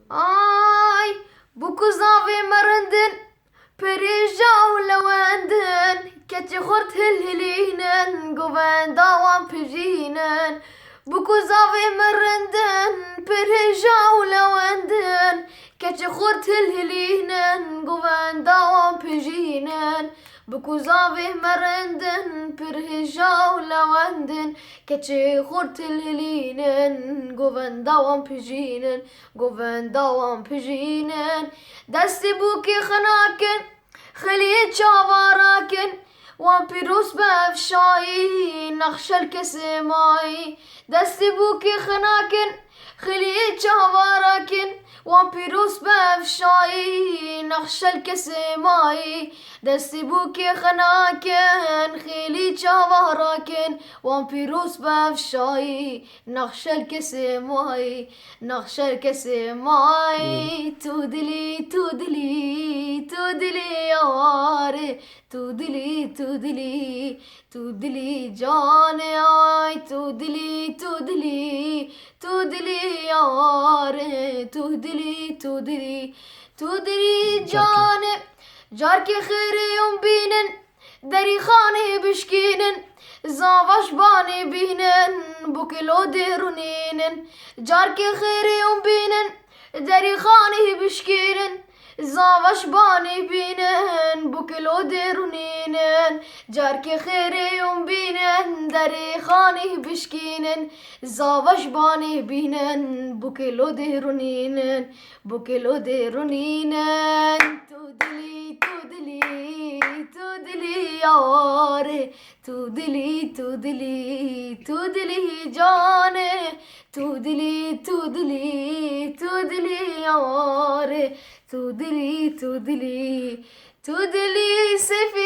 Ay bu kuzavi merindin perişa lewendin keçi khurt hilhilinen goven davam pijinen bu kuzavi merindin perişa lewendin keçi khurt hilhilinen goven davam pijinen bu kuzavi merindin perişa lewendin keçi khurt hilhilinen goven davam pijinen goven davam pijinen دستی بوکی خناکن خلی چاواراکن وان پیروس بفشایی نخشل کسمایی دستی بوکی خناکن خلی چاواراکن وان پیروس بفشایی نخشل کسمایی دستی بوکی خناکن خلی چاواراکن وان پیروس بفشایی نخشل کسمایی نخشل کسمایی تو دلی تو دلی تو دلی یاره تو دلی تو دلی تو دلی جان آی تو دلی تو دلی تو دلی یاره تو دلی تو دلی تو دلی جان جار که خیریم بینن دری خانه بشکینن زاوش بانی بینن بکلو درونینن جار که خیریم بینن دری خانه بشکینن زاوش بانی بینن بکلو درونینن جار که خیریم بینن دری خانه بشکینن زاوش بانی بینن بکلو درونینن بکلو درونینن تو دلی تو دلی تو دلی یاره تو دلی تو دلی تو دلی جانه تو دلی تو دلی تو دلی یاره تو دلی تو دلی تو دلی سفید